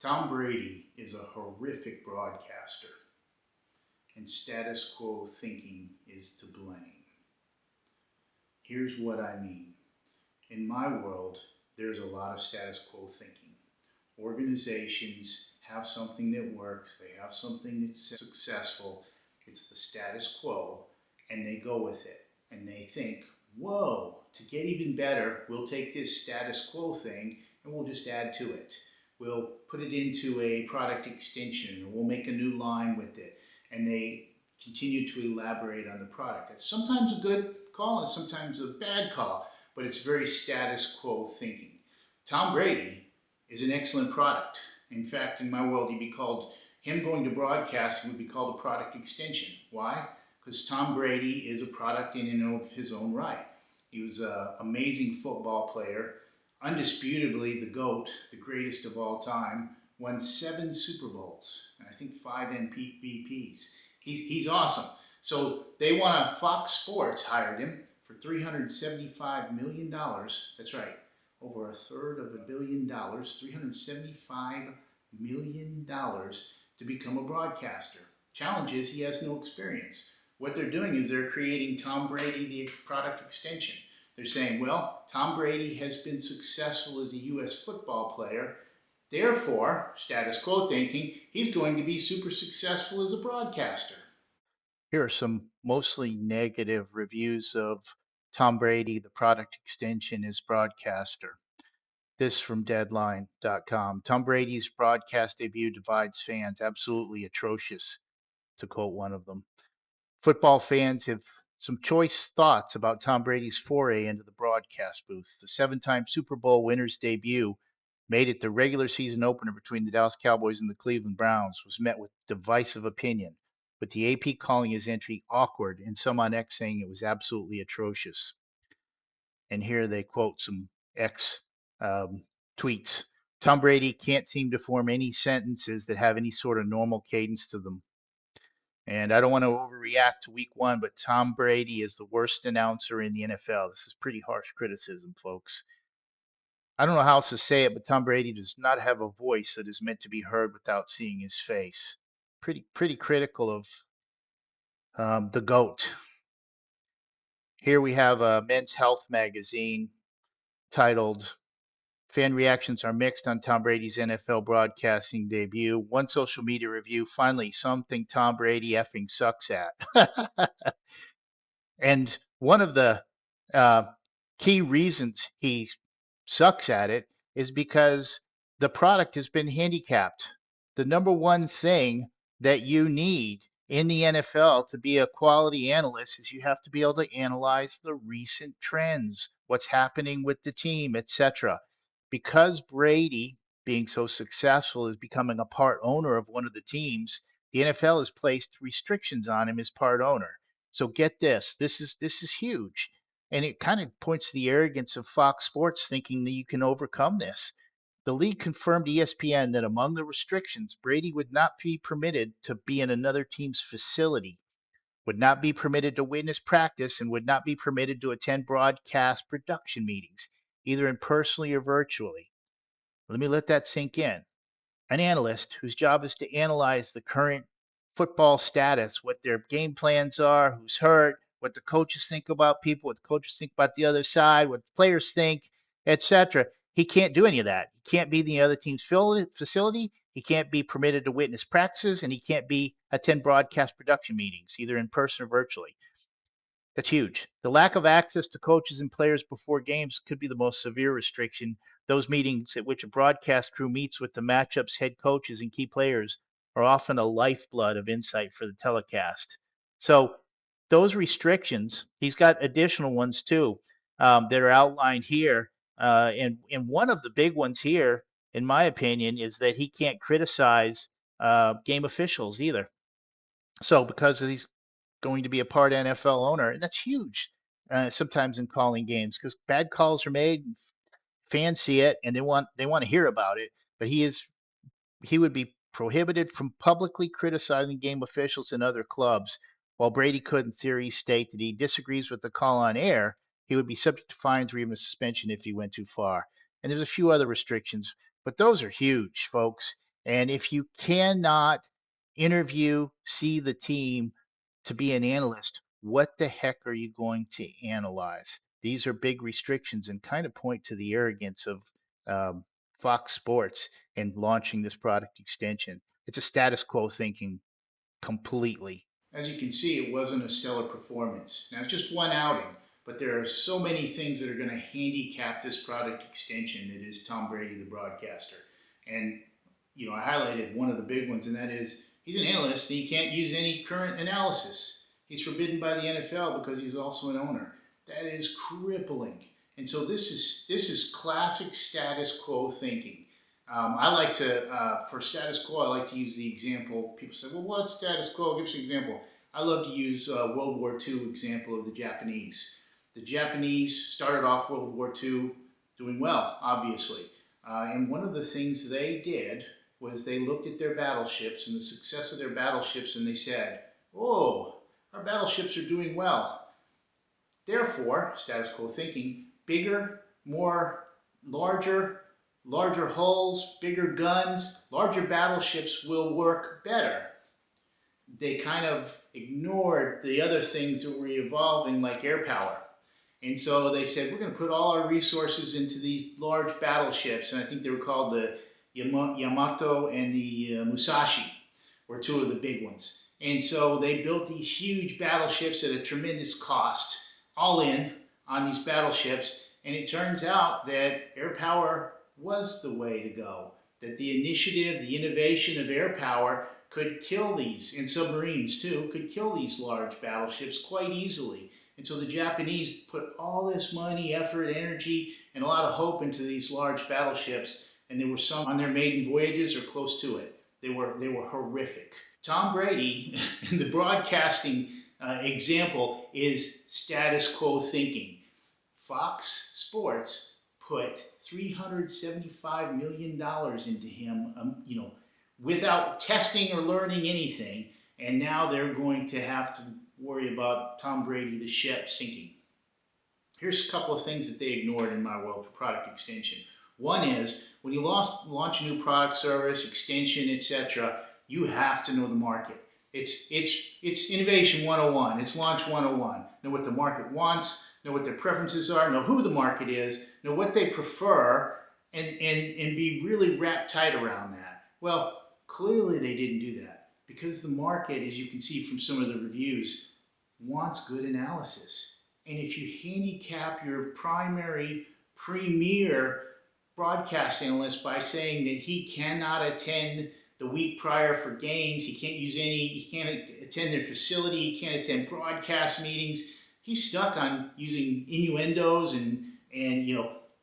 Tom Brady is a horrific broadcaster, and status quo thinking is to blame. Here's what I mean. In my world, there's a lot of status quo thinking. Organizations have something that works, they have something that's successful, it's the status quo, and they go with it. And they think, whoa, to get even better, we'll take this status quo thing and we'll just add to it. We'll put it into a product extension, or we'll make a new line with it. And they continue to elaborate on the product. That's sometimes a good call and sometimes a bad call, but it's very status quo thinking. Tom Brady is an excellent product. In fact, in my world, he'd be called, him going to broadcasting would be called a product extension. Why? Because Tom Brady is a product in and of his own right. He was an amazing football player, undisputably the GOAT, the greatest of all time, won 7 Super Bowls, and I think 5 MVPs. He's awesome. So they want Fox Sports hired him for $375 million. That's right, over a third of $1 billion, $375 million to become a broadcaster. Challenge is he has no experience. What they're doing is they're creating Tom Brady, the product extension. They're saying, well, Tom Brady has been successful as a U.S. football player. Therefore, status quo thinking, he's going to be super successful as a broadcaster. Here are some mostly negative reviews of Tom Brady, the product extension, as broadcaster. This from Deadline.com. Tom Brady's broadcast debut divides fans. Absolutely atrocious, to quote one of them. Football fans have some choice thoughts about Tom Brady's foray into the broadcast booth. The 7-time Super Bowl winner's debut, made it the regular season opener between the Dallas Cowboys and the Cleveland Browns, was met with divisive opinion, with the AP calling his entry awkward and some on X saying it was absolutely atrocious. And here they quote some X um, tweets. Tom Brady can't seem to form any sentences that have any sort of normal cadence to them. And I don't want to overreact to week one, but Tom Brady is the worst announcer in the NFL. This is pretty harsh criticism, folks. I don't know how else to say it, but Tom Brady does not have a voice that is meant to be heard without seeing his face. Pretty critical of the GOAT. Here we have a Men's Health magazine titled Fan Reactions Are Mixed on Tom Brady's NFL Broadcasting Debut. One social media review, finally, something Tom Brady effing sucks at. And one of the uh, key reasons he sucks at it is because the product has been handicapped. The number one thing that you need in the NFL to be a quality analyst is you have to be able to analyze the recent trends, what's happening with the team, etc. Because Brady, being so successful, is becoming a part owner of one of the teams, the NFL has placed restrictions on him as part owner. So get this. This is huge. And it kind of points to the arrogance of Fox Sports thinking that you can overcome this. The league confirmed to ESPN that among the restrictions, Brady would not be permitted to be in another team's facility, would not be permitted to witness practice, and would not be permitted to attend broadcast production meetings, either in personally or virtually. Let me let that sink in. An analyst whose job is to analyze the current football status, what their game plans are, who's hurt, what the coaches think about people, what the coaches think about the other side, what the players think, etc. He can't do any of that. He can't be in the other team's facility. He can't be permitted to witness practices, and he can't be attend broadcast production meetings, either in person or virtually. That's huge. The lack of access to coaches and players before games could be the most severe restriction. Those meetings at which a broadcast crew meets with the matchups, head coaches, and key players are often a lifeblood of insight for the telecast. So, those restrictions, he's got additional ones too that are outlined here. And one of the big ones here, in my opinion, is that he can't criticize game officials either. So, because he's going to be a part NFL owner, and that's huge. Sometimes in calling games, because bad calls are made, fans see it, and they want to hear about it. But he would be prohibited from publicly criticizing game officials and other clubs. While Brady could, in theory, state that he disagrees with the call on air, he would be subject to fines or even a suspension if he went too far. And there's a few other restrictions, but those are huge, folks. And if you cannot interview, see the team to be an analyst, what the heck are you going to analyze? These are big restrictions and kind of point to the arrogance of um, Fox Sports in launching this product extension. It's a status quo thinking completely. As you can see, it wasn't a stellar performance. Now, it's just one outing, but there are so many things that are going to handicap this product extension that is Tom Brady, the broadcaster. And, I highlighted one of the big ones, and that is he's an analyst and he can't use any current analysis. He's forbidden by the NFL because he's also an owner. That is crippling. And so this is classic status quo thinking. I like to, for status quo, I like to use the example. People say, well, what's status quo? Give us an example. I love to use World War II example of the Japanese. The Japanese started off World War II doing well, obviously. And one of the things they did was they looked at their battleships and the success of their battleships and they said, oh, our battleships are doing well. Therefore, status quo thinking, bigger, more, larger hulls, bigger guns, larger battleships will work better. They kind of ignored the other things that were evolving, like air power. And so they said, we're going to put all our resources into these large battleships. And I think they were called the Yamato and the Musashi, were two of the big ones. And so they built these huge battleships at a tremendous cost, all in on these battleships. And it turns out that air power was the way to go. That the initiative, the innovation of air power could kill these, and submarines too, could kill these large battleships quite easily. And so the Japanese put all this money, effort, energy, and a lot of hope into these large battleships, and there were some on their maiden voyages or close to it. They were horrific. Tom Brady, in the broadcasting example, is status quo thinking. Fox Sports put $375 million into him, without testing or learning anything, and now they're going to have to worry about Tom Brady, the ship, sinking. Here's a couple of things that they ignored in my world for product extension. One is when you launch a new product, service, extension, etc., you have to know the market. It's innovation 101. It's launch 101. Know what the market wants, know what their preferences are, know who the market is, know what they prefer, and be really wrapped tight around that. Well, clearly they didn't do that because the market, as you can see from some of the reviews, wants good analysis. And if you handicap your premier broadcast analyst by saying that he cannot attend the week prior for games, he can't attend their facility, he can't attend broadcast meetings, he's stuck on using innuendos and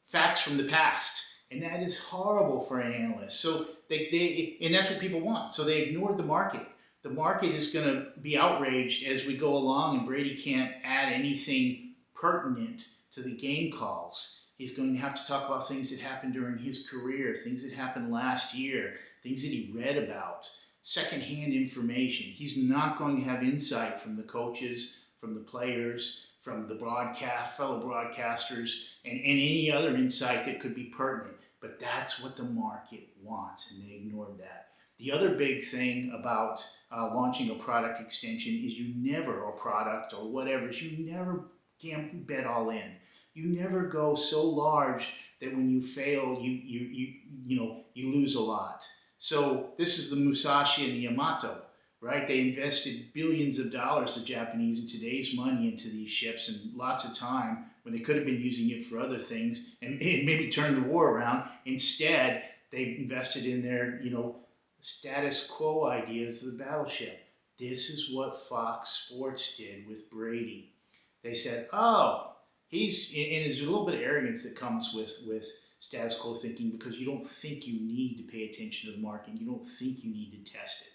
facts from the past. And that is horrible for an analyst. So and that's what people want. So they ignored the market. The market is going to be outraged as we go along, and Brady can't add anything pertinent to the game calls. He's going to have to talk about things that happened during his career, things that happened last year, things that he read about, secondhand information. He's not going to have insight from the coaches, from the players, from the fellow broadcasters, and any other insight that could be pertinent. But that's what the market wants, and they ignored that. The other big thing about launching a product extension is you never, or product or whatever, you never bet all in. You never go so large that when you fail, you lose a lot. So this is the Musashi and the Yamato, right? They invested billions of dollars, the Japanese, in today's money into these ships, and lots of time when they could have been using it for other things and maybe turn the war around. Instead, they invested in their, status quo ideas of the battleship. This is what Fox Sports did with Brady. They said, oh, and there's a little bit of arrogance that comes with status quo thinking because you don't think you need to pay attention to the market. You don't think you need to test it.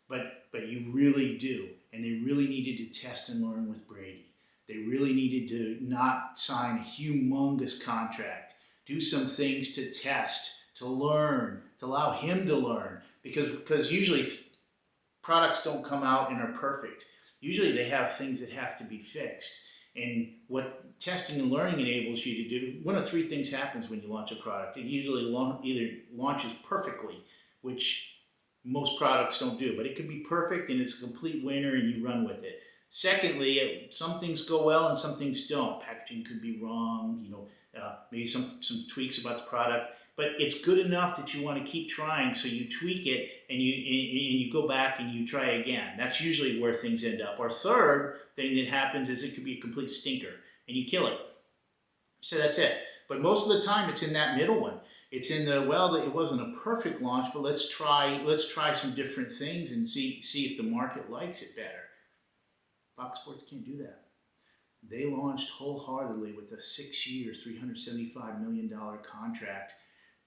But you really do. And they really needed to test and learn with Brady. They really needed to not sign a humongous contract. Do some things to test, to learn, to allow him to learn. Because usually products don't come out and are perfect. Usually they have things that have to be fixed. And what testing and learning enables you to do, one of three things happens when you launch a product. It usually either launches perfectly, which most products don't do. But it could be perfect and it's a complete winner and you run with it. Secondly, some things go well and some things don't. Packaging could be wrong, maybe some tweaks about the product, but it's good enough that you want to keep trying. So you tweak it and you go back and you try again. That's usually where things end up. Or third thing that happens is it could be a complete stinker and you kill it. So that's it. But most of the time, it's in that middle one. It's in the well, it wasn't a perfect launch, but let's try some different things and see if the market likes it better. Fox Sports can't do that. They launched wholeheartedly with a 6-year, $375 million contract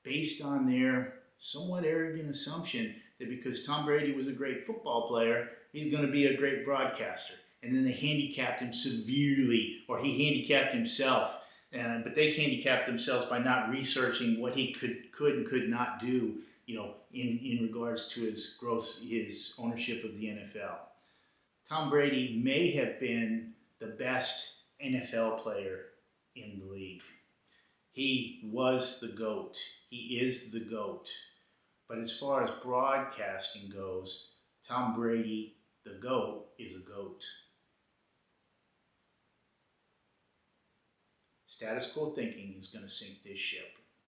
based on their somewhat arrogant assumption that because Tom Brady was a great football player, he's going to be a great broadcaster. And then they handicapped him severely, or he handicapped himself. But they handicapped themselves by not researching what he could and could not do, in regards to his growth, his ownership of the NFL. Tom Brady may have been the best NFL player in the league. He was the GOAT. He is the GOAT. But as far as broadcasting goes, Tom Brady, the GOAT, is a GOAT. Status quo thinking is going to sink this ship.